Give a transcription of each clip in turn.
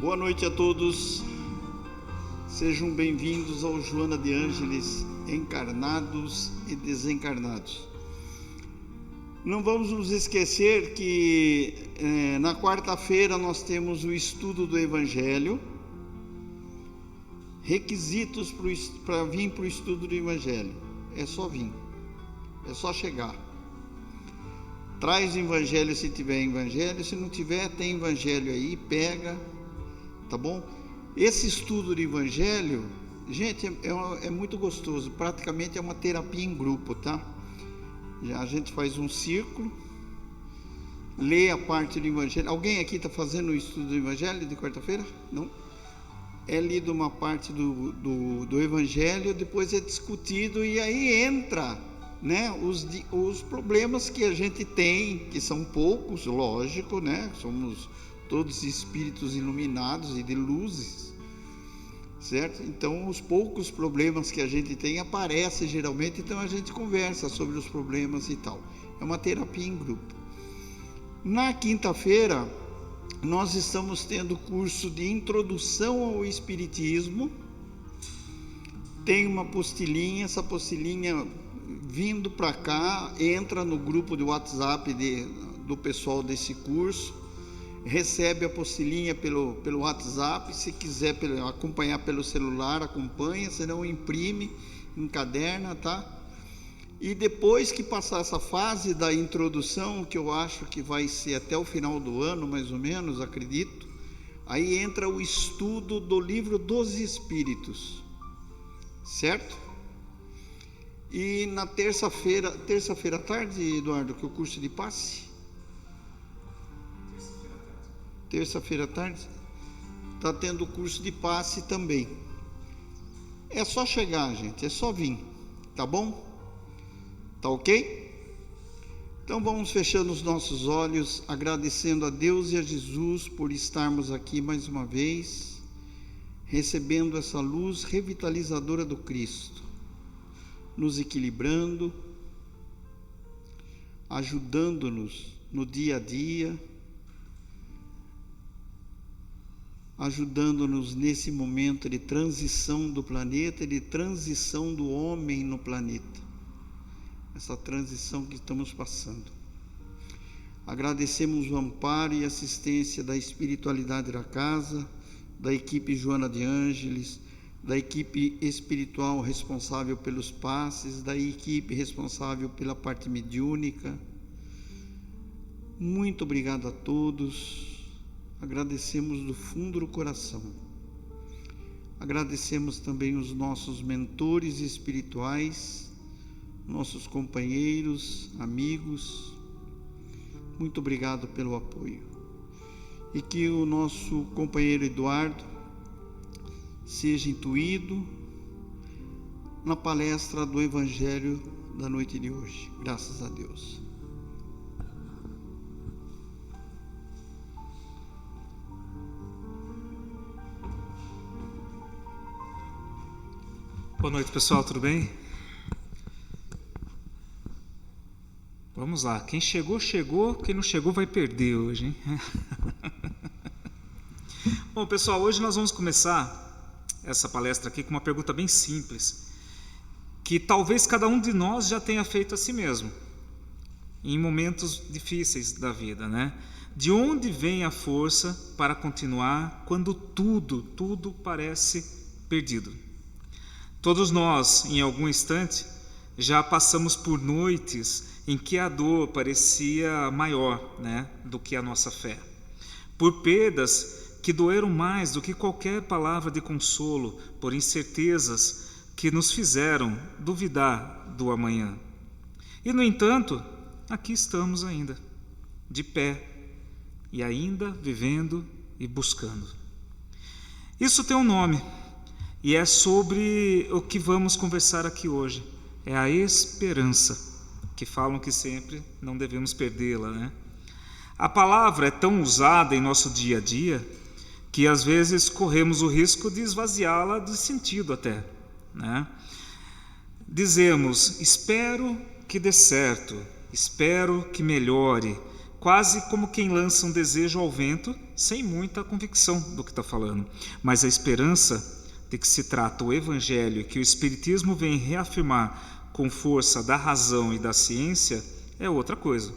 Boa noite a todos, sejam bem-vindos ao Joana de Ângeles, encarnados e desencarnados. Não vamos nos esquecer que na quarta-feira nós temos o estudo do Evangelho, requisitos para vir para o estudo do Evangelho, é só vir, é só chegar. Traz o Evangelho se tiver Evangelho, se não tiver, tem Evangelho aí, pega. Tá bom? Esse estudo do Evangelho, gente, é muito gostoso. Praticamente é uma terapia em grupo, tá? A gente faz um círculo, lê a parte do Evangelho. Alguém aqui está fazendo o estudo do Evangelho de quarta-feira? Não? É lido uma parte do Evangelho, depois é discutido e aí entra, né, os problemas que a gente tem, que são poucos, lógico, né? Somos todos espíritos iluminados e de luzes, certo? Então os poucos problemas que a gente tem aparecem geralmente, então a gente conversa sobre os problemas e tal. É uma terapia em grupo. Na quinta-feira nós estamos tendo curso de introdução ao Espiritismo. Tem uma apostilinha, essa apostilinha vindo para cá, entra no grupo de WhatsApp do pessoal desse curso. Recebe a apostilinha pelo WhatsApp, se quiser acompanhar pelo celular, acompanha, se não imprime, encaderna, tá? E depois que passar essa fase da introdução, que eu acho que vai ser até o final do ano, mais ou menos, acredito, aí entra o estudo do Livro dos Espíritos, certo? E na terça-feira à tarde, Eduardo, que é o curso de passe? Terça-feira à tarde, está tendo o curso de passe também. É só chegar, gente, é só vir, tá bom? Tá ok? Então vamos fechando os nossos olhos, agradecendo a Deus e a Jesus por estarmos aqui mais uma vez, recebendo essa luz revitalizadora do Cristo, nos equilibrando, ajudando-nos no dia a dia, ajudando-nos nesse momento de transição do planeta e de transição do homem no planeta, essa transição que estamos passando. Agradecemos o amparo e assistência da espiritualidade da casa, da equipe Joana de Ângeles, da equipe espiritual responsável pelos passes, da equipe responsável pela parte mediúnica. Muito obrigado a todos. Agradecemos do fundo do coração. Agradecemos também os nossos mentores espirituais, nossos companheiros, amigos. Muito obrigado pelo apoio. E que o nosso companheiro Eduardo seja intuído na palestra do Evangelho da noite de hoje. Graças a Deus. Boa noite, pessoal, tudo bem? Vamos lá, quem chegou, chegou, quem não chegou vai perder hoje, hein? Bom, pessoal, hoje nós vamos começar essa palestra aqui com uma pergunta bem simples, que talvez cada um de nós já tenha feito a si mesmo, em momentos difíceis da vida, né? De onde vem a força para continuar quando tudo parece perdido? Todos nós, em algum instante, já passamos por noites em que a dor parecia maior, né, do que a nossa fé. Por perdas que doeram mais do que qualquer palavra de consolo, por incertezas que nos fizeram duvidar do amanhã. E, no entanto, aqui estamos ainda, de pé, e ainda vivendo e buscando. Isso tem um nome. E é sobre o que vamos conversar aqui hoje. É a esperança, que falam que sempre não devemos perdê-la, né? A palavra é tão usada em nosso dia a dia que às vezes corremos o risco de esvaziá-la de sentido até, né? Dizemos, espero que dê certo, espero que melhore, quase como quem lança um desejo ao vento, sem muita convicção do que está falando. Mas a esperança de que se trata o Evangelho, que o Espiritismo vem reafirmar com força da razão e da ciência, é outra coisa.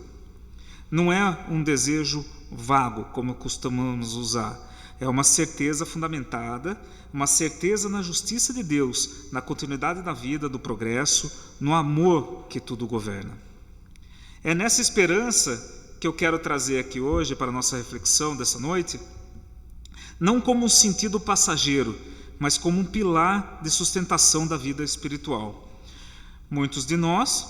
Não é um desejo vago, como costumamos usar. É uma certeza fundamentada, uma certeza na justiça de Deus, na continuidade da vida, do progresso, no amor que tudo governa. É nessa esperança que eu quero trazer aqui hoje para a nossa reflexão dessa noite, não como um sentido passageiro, mas como um pilar de sustentação da vida espiritual. Muitos de nós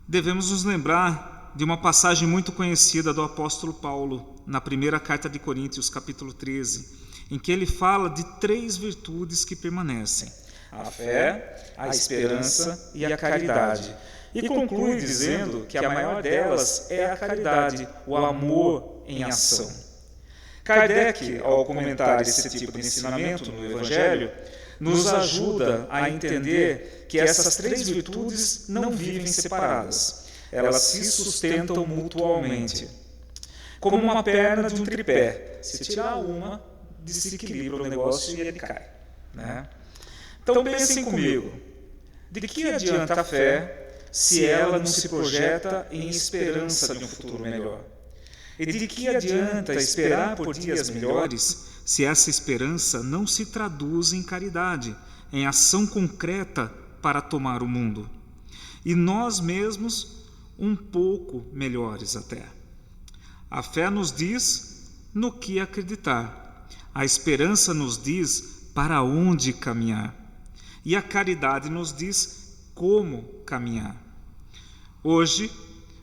devemos nos lembrar de uma passagem muito conhecida do apóstolo Paulo, na primeira carta de Coríntios, capítulo 13, em que ele fala de 3 virtudes que permanecem: a fé, a esperança e a caridade. E conclui dizendo que a maior delas é a caridade, o amor em ação. Kardec, ao comentar esse tipo de ensinamento no Evangelho, nos ajuda a entender que essas 3 virtudes não vivem separadas. Elas se sustentam mutuamente. Como uma perna de um tripé. Se tirar uma, desequilibra o negócio e ele cai. Né? Então pensem comigo. De que adianta a fé se ela não se projeta em esperança de um futuro melhor? E de que adianta esperar por dias melhores se essa esperança não se traduz em caridade, em ação concreta para tomar o mundo? E nós mesmos um pouco melhores até. A fé nos diz no que acreditar. A esperança nos diz para onde caminhar. E a caridade nos diz como caminhar. Hoje,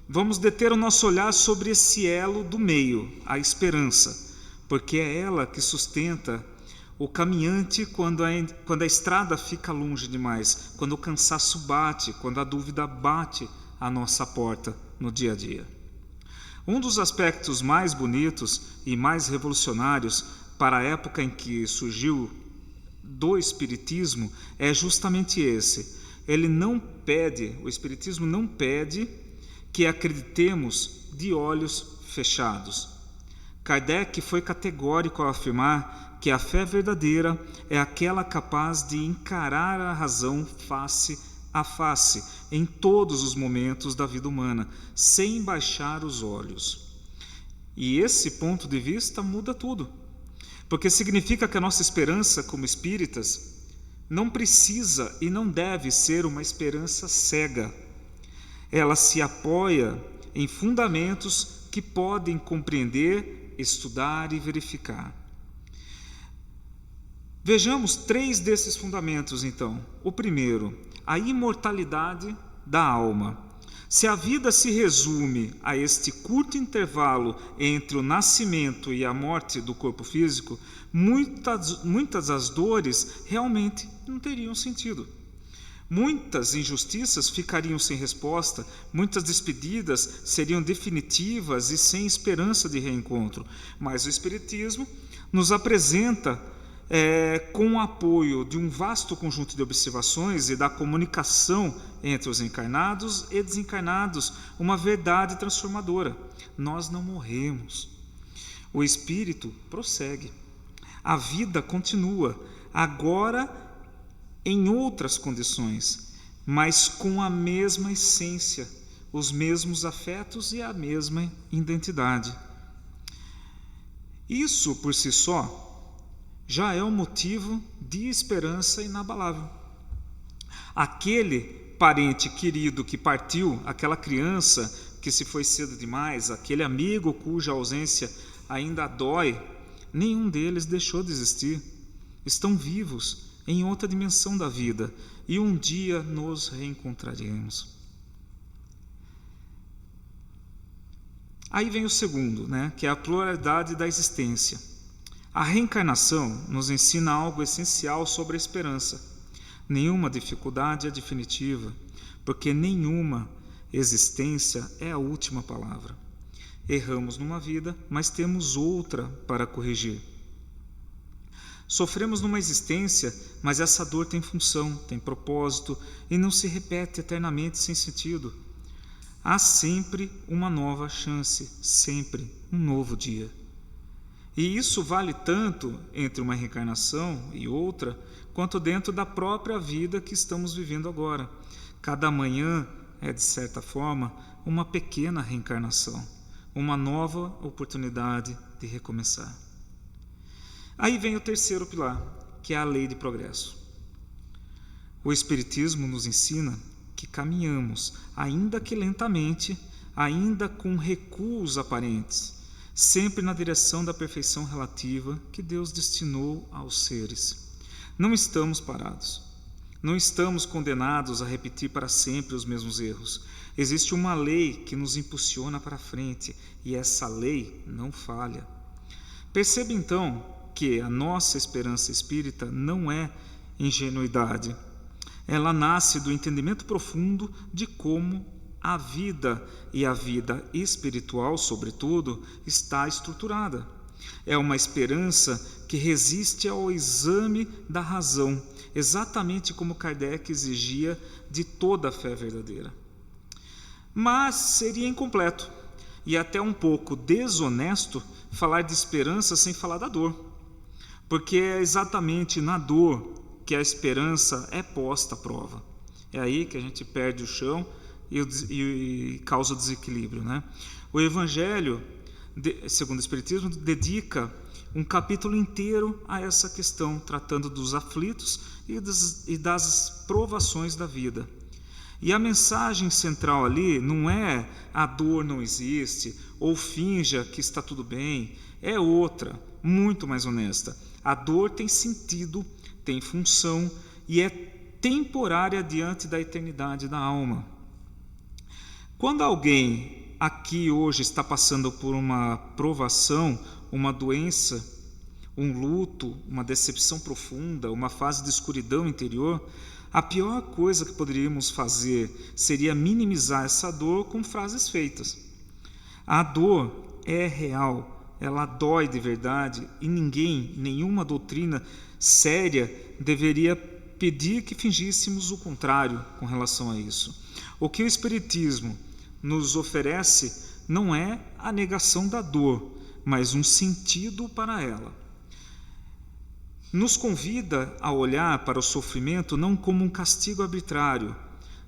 vamos deter o nosso olhar sobre esse elo do meio, a esperança, porque é ela que sustenta o caminhante quando a estrada fica longe demais, quando o cansaço bate, quando a dúvida bate à nossa porta no dia a dia. Um dos aspectos mais bonitos e mais revolucionários para a época em que surgiu do Espiritismo é justamente esse. O Espiritismo não pede que acreditemos de olhos fechados. Kardec foi categórico ao afirmar que a fé verdadeira é aquela capaz de encarar a razão face a face em todos os momentos da vida humana, sem baixar os olhos. E esse ponto de vista muda tudo, porque significa que a nossa esperança como espíritas não precisa e não deve ser uma esperança cega. Ela se apoia em fundamentos que podem compreender, estudar e verificar. Vejamos 3 desses fundamentos, então. O primeiro, a imortalidade da alma. Se a vida se resume a este curto intervalo entre o nascimento e a morte do corpo físico, muitas das dores realmente não teriam sentido. Muitas injustiças ficariam sem resposta, muitas despedidas seriam definitivas e sem esperança de reencontro. Mas o Espiritismo nos apresenta, com o apoio de um vasto conjunto de observações e da comunicação entre os encarnados e desencarnados, uma verdade transformadora. Nós não morremos. O espírito prossegue. A vida continua, agora em outras condições, mas com a mesma essência, os mesmos afetos e a mesma identidade. Isso, por si só, já é um motivo de esperança inabalável. Aquele parente querido que partiu, aquela criança que se foi cedo demais, aquele amigo cuja ausência ainda dói, nenhum deles deixou de existir. Estão vivos em outra dimensão da vida e um dia nos reencontraremos. Aí vem o segundo, que é a pluralidade da existência. A reencarnação nos ensina algo essencial sobre a esperança. Nenhuma dificuldade é definitiva, porque nenhuma existência é a última palavra. Erramos numa vida, mas temos outra para corrigir. Sofremos numa existência, mas essa dor tem função, tem propósito e não se repete eternamente sem sentido. há sempre uma nova chance, sempre um novo dia. E isso vale tanto entre uma reencarnação e outra, quanto dentro da própria vida que estamos vivendo agora. Cada manhã é, de certa forma, uma pequena reencarnação, uma nova oportunidade de recomeçar. Aí vem o terceiro pilar, que é a lei de progresso. O Espiritismo nos ensina que caminhamos, ainda que lentamente, ainda com recuos aparentes, sempre na direção da perfeição relativa que Deus destinou aos seres. Não estamos parados. Não estamos condenados a repetir para sempre os mesmos erros. Existe uma lei que nos impulsiona para frente, e essa lei não falha. Perceba então que a nossa esperança espírita não é ingenuidade. Ela nasce do entendimento profundo de como a vida, e a vida espiritual, sobretudo, está estruturada. É uma esperança que resiste ao exame da razão, exatamente como Kardec exigia de toda a fé verdadeira. Mas seria incompleto e até um pouco desonesto falar de esperança sem falar da dor, porque é exatamente na dor que a esperança é posta à prova. É aí que a gente perde o chão e causa desequilíbrio, né? O Evangelho, segundo o Espiritismo, dedica um capítulo inteiro a essa questão, tratando dos aflitos e das provações da vida. E a mensagem central ali não é a dor não existe, ou finja que está tudo bem, é outra, muito mais honesta. A dor tem sentido, tem função e é temporária diante da eternidade da alma. Quando alguém aqui hoje está passando por uma provação, uma doença, um luto, uma decepção profunda, uma fase de escuridão interior, a pior coisa que poderíamos fazer seria minimizar essa dor com frases feitas. A dor é real, ela dói de verdade e ninguém, nenhuma doutrina séria deveria pedir que fingíssemos o contrário com relação a isso. O que o Espiritismo nos oferece não é a negação da dor, mas um sentido para ela. Nos convida a olhar para o sofrimento não como um castigo arbitrário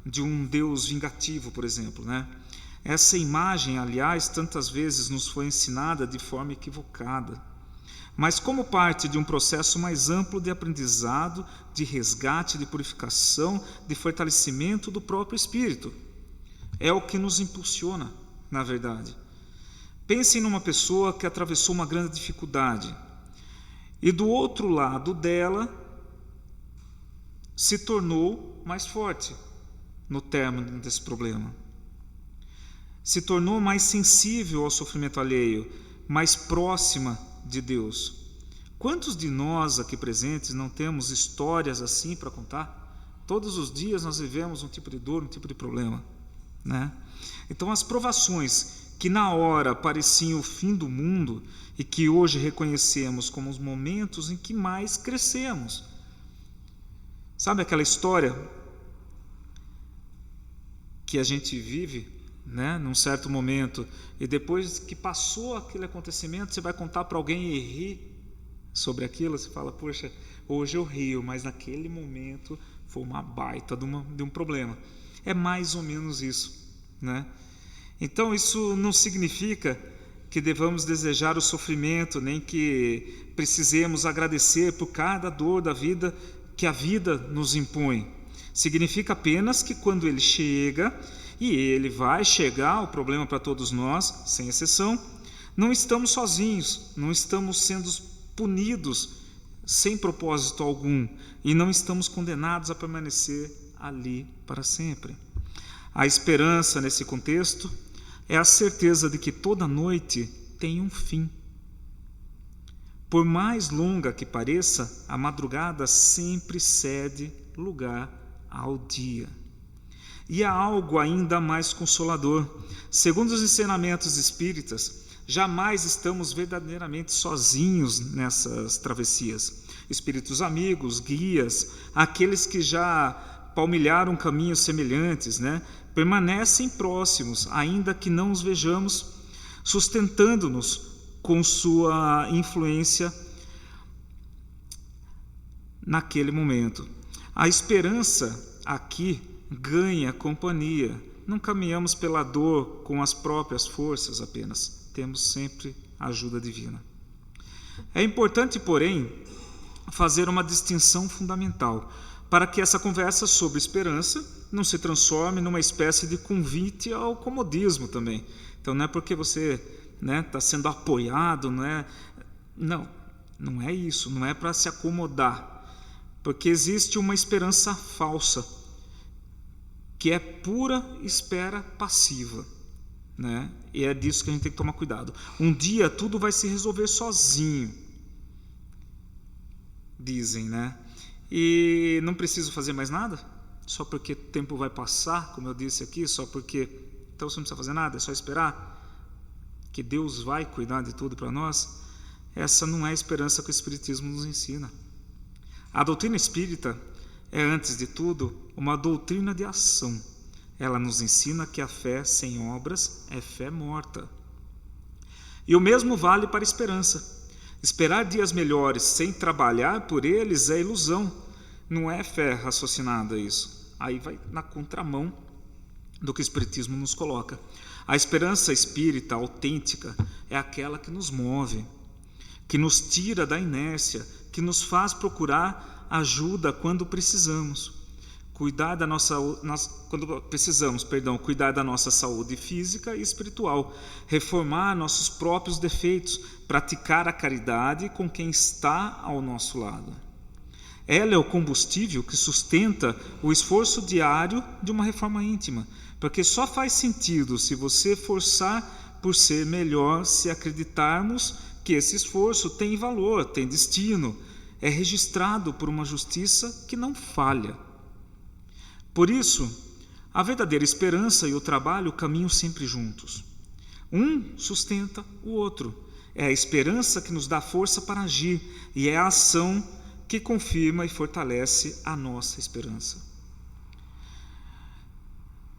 de um Deus vingativo, por exemplo, né? Essa imagem, aliás, tantas vezes nos foi ensinada de forma equivocada, mas como parte de um processo mais amplo de aprendizado, de resgate, de purificação, de fortalecimento do próprio espírito. É o que nos impulsiona, na verdade. Pense numa pessoa que atravessou uma grande dificuldade e do outro lado dela se tornou mais forte no término desse problema. Se tornou mais sensível ao sofrimento alheio, mais próxima de Deus. Quantos de nós aqui presentes não temos histórias assim para contar? Todos os dias nós vivemos um tipo de dor, um tipo de problema, né? Então as provações que na hora pareciam o fim do mundo e que hoje reconhecemos como os momentos em que mais crescemos. Sabe aquela história que a gente vive, né, num certo momento, e depois que passou aquele acontecimento, você vai contar para alguém e rir sobre aquilo, você fala, poxa, hoje eu rio, mas naquele momento foi uma baita de um problema. É mais ou menos isso, né? Então isso não significa que devamos desejar o sofrimento, nem que precisemos agradecer por cada dor da vida que a vida nos impõe. Significa apenas que quando ele chega, e ele vai chegar, o problema para todos nós, sem exceção, não estamos sozinhos, não estamos sendo punidos sem propósito algum e não estamos condenados a permanecer ali para sempre. A esperança nesse contexto é a certeza de que toda noite tem um fim. Por mais longa que pareça, a madrugada sempre cede lugar ao dia. E há algo ainda mais consolador. Segundo os ensinamentos espíritas, jamais estamos verdadeiramente sozinhos nessas travessias. Espíritos amigos, guias, aqueles que já palmilharam caminhos semelhantes, né? Permanecem próximos, ainda que não os vejamos, sustentando-nos com sua influência naquele momento. A esperança aqui ganha companhia. Não caminhamos pela dor com as próprias forças apenas. Temos sempre a ajuda divina. É importante, porém, fazer uma distinção fundamental para que essa conversa sobre esperança não se transforme numa espécie de convite ao comodismo também. Então não é porque você está sendo apoiado, não é isso, não é para se acomodar, porque existe uma esperança falsa, que é pura espera passiva, né? E é disso que a gente tem que tomar cuidado. Um dia tudo vai se resolver sozinho, dizem, né? E não preciso fazer mais nada, só porque o tempo vai passar, como eu disse aqui, só porque então você não precisa fazer nada, é só esperar que Deus vai cuidar de tudo para nós. Essa não é a esperança que o Espiritismo nos ensina. A doutrina espírita é, antes de tudo, uma doutrina de ação. Ela nos ensina que a fé sem obras é fé morta. E o mesmo vale para a esperança. Esperar dias melhores sem trabalhar por eles é ilusão, não é fé raciocinada isso. Aí vai na contramão do que o Espiritismo nos coloca. A esperança espírita autêntica é aquela que nos move, que nos tira da inércia, que nos faz procurar ajuda quando precisamos. Cuidar da nossa saúde física e espiritual, reformar nossos próprios defeitos, praticar a caridade com quem está ao nosso lado. Ela é o combustível que sustenta o esforço diário de uma reforma íntima, porque só faz sentido se você forçar por ser melhor, se acreditarmos que esse esforço tem valor, tem destino, é registrado por uma justiça que não falha. Por isso, a verdadeira esperança e o trabalho caminham sempre juntos. Um sustenta o outro. É a esperança que nos dá força para agir e é a ação que confirma e fortalece a nossa esperança.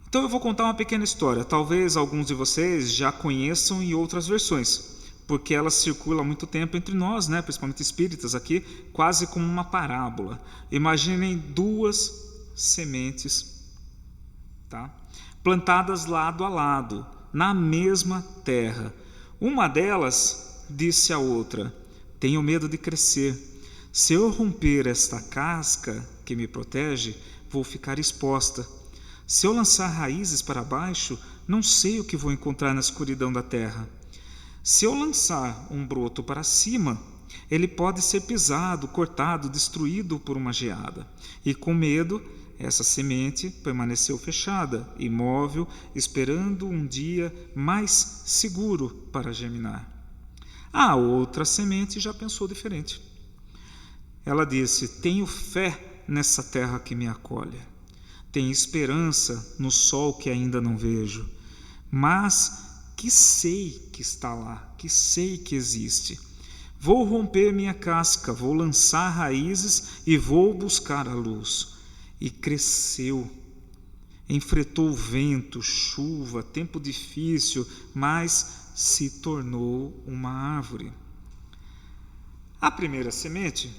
Então eu vou contar uma pequena história. Talvez alguns de vocês já conheçam em outras versões, porque ela circula há muito tempo entre nós, né, principalmente espíritas aqui, quase como uma parábola. Imaginem duas sementes, tá? Plantadas lado a lado, na mesma terra. Uma delas disse à outra: tenho medo de crescer. Se eu romper esta casca que me protege, vou ficar exposta. Se eu lançar raízes para baixo, não sei o que vou encontrar na escuridão da terra. Se eu lançar um broto para cima, ele pode ser pisado, cortado, destruído por uma geada. E com medo, essa semente permaneceu fechada, imóvel, esperando um dia mais seguro para germinar. A outra semente já pensou diferente. Ela disse: tenho fé nessa terra que me acolhe. Tenho esperança no sol que ainda não vejo, mas que sei que está lá, que sei que existe. Vou romper minha casca, vou lançar raízes e vou buscar a luz. E cresceu, enfrentou vento, chuva, tempo difícil, mas se tornou uma árvore. A primeira semente,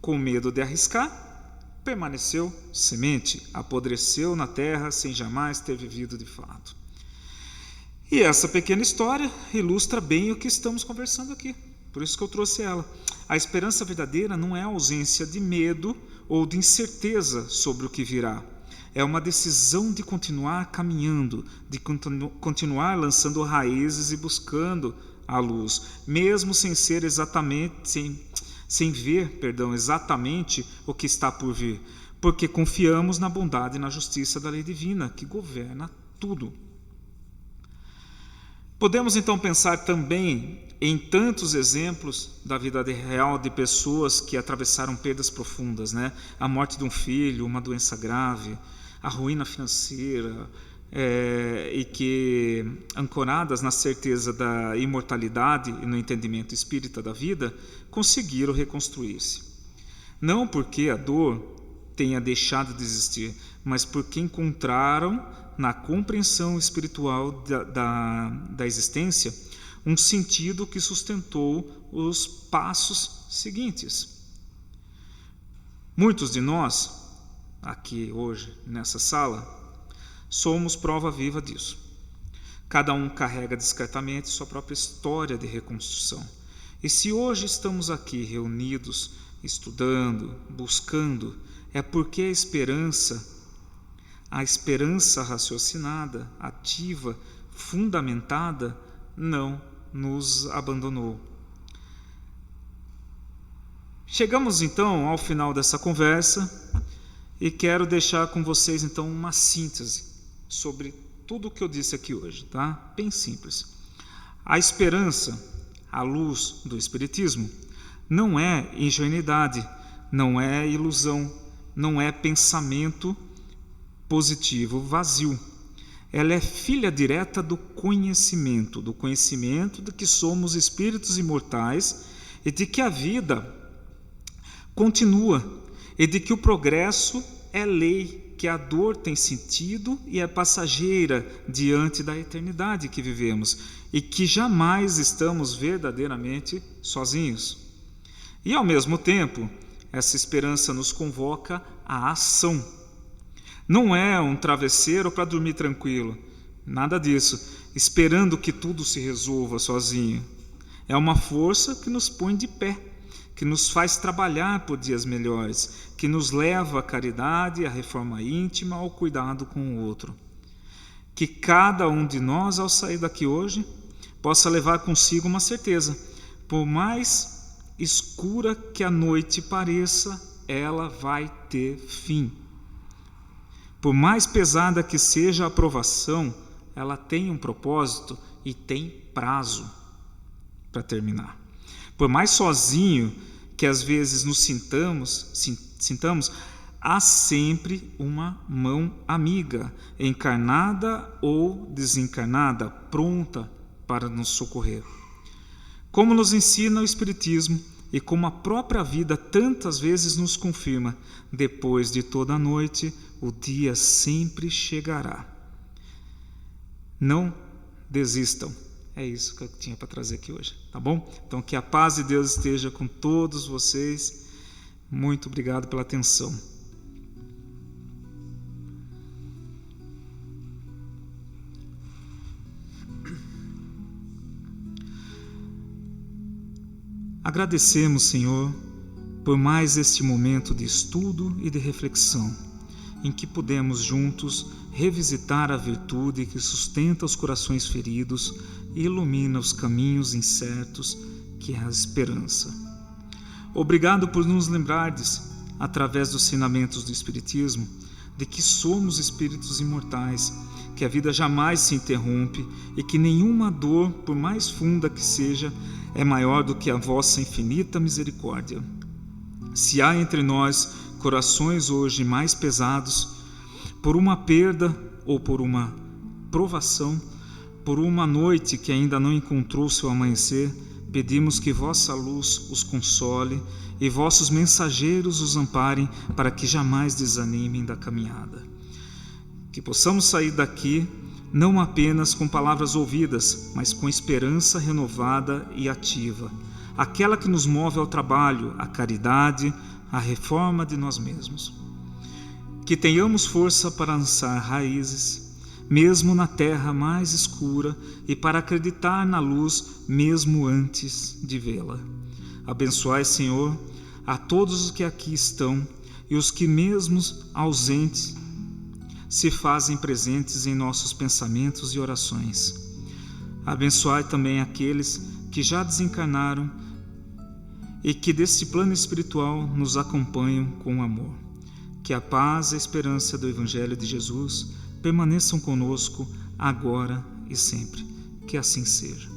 com medo de arriscar, permaneceu semente, apodreceu na terra sem jamais ter vivido de fato. E essa pequena história ilustra bem o que estamos conversando aqui, por isso que eu trouxe ela. A esperança verdadeira não é a ausência de medo ou de incerteza sobre o que virá. É uma decisão de continuar caminhando, de continuar lançando raízes e buscando a luz, mesmo sem ser sem ver exatamente o que está por vir, porque confiamos na bondade e na justiça da lei divina, que governa tudo. Podemos então pensar também em tantos exemplos da vida real de pessoas que atravessaram perdas profundas, né? A morte de um filho, uma doença grave, a ruína financeira, e que, ancoradas na certeza da imortalidade e no entendimento espírita da vida, conseguiram reconstruir-se. Não porque a dor tenha deixado de existir, mas porque encontraram na compreensão espiritual da existência um sentido que sustentou os passos seguintes. Muitos de nós, aqui hoje, nessa sala, somos prova viva disso. Cada um carrega discretamente sua própria história de reconstrução. E se hoje estamos aqui reunidos, estudando, buscando, é porque a esperança raciocinada, ativa, fundamentada, não nos abandonou. Chegamos então ao final dessa conversa e quero deixar com vocês então uma síntese sobre tudo o que eu disse aqui hoje, tá? Bem simples. A esperança, à luz do Espiritismo, não é ingenuidade, não é ilusão, não é pensamento positivo vazio. Ela é filha direta do conhecimento de que somos espíritos imortais e de que a vida continua e de que o progresso é lei, que a dor tem sentido e é passageira diante da eternidade que vivemos e que jamais estamos verdadeiramente sozinhos. E ao mesmo tempo, essa esperança nos convoca à ação. Não é um travesseiro para dormir tranquilo, nada disso, esperando que tudo se resolva sozinho. É uma força que nos põe de pé, que nos faz trabalhar por dias melhores, que nos leva à caridade, à reforma íntima, ao cuidado com o outro. Que cada um de nós, ao sair daqui hoje, possa levar consigo uma certeza: por mais escura que a noite pareça, ela vai ter fim. Por mais pesada que seja a provação, ela tem um propósito e tem prazo para terminar. Por mais sozinho que às vezes nos sintamos, há sempre uma mão amiga, encarnada ou desencarnada, pronta para nos socorrer. Como nos ensina o Espiritismo e como a própria vida tantas vezes nos confirma, depois de toda a noite, o dia sempre chegará. Não desistam. É isso que eu tinha para trazer aqui hoje, tá bom? Então, que a paz de Deus esteja com todos vocês. Muito obrigado pela atenção. Agradecemos, Senhor, por mais este momento de estudo e de reflexão, em que podemos juntos revisitar a virtude que sustenta os corações feridos e ilumina os caminhos incertos, que é a esperança. Obrigado por nos lembrardes, através dos ensinamentos do Espiritismo, de que somos espíritos imortais, que a vida jamais se interrompe e que nenhuma dor, por mais funda que seja, é maior do que a vossa infinita misericórdia. Se há entre nós corações hoje mais pesados, por uma perda ou por uma provação, por uma noite que ainda não encontrou seu amanhecer, pedimos que vossa luz os console e vossos mensageiros os amparem para que jamais desanimem da caminhada. Que possamos sair daqui não apenas com palavras ouvidas, mas com esperança renovada e ativa, aquela que nos move ao trabalho, à caridade, à reforma de nós mesmos. Que tenhamos força para lançar raízes, mesmo na terra mais escura, e para acreditar na luz, mesmo antes de vê-la. Abençoai, Senhor, a todos os que aqui estão e os que, mesmo ausentes, se fazem presentes em nossos pensamentos e orações. Abençoai também aqueles que já desencarnaram e que desse plano espiritual nos acompanham com amor. Que a paz e a esperança do Evangelho de Jesus permaneçam conosco agora e sempre. Que assim seja.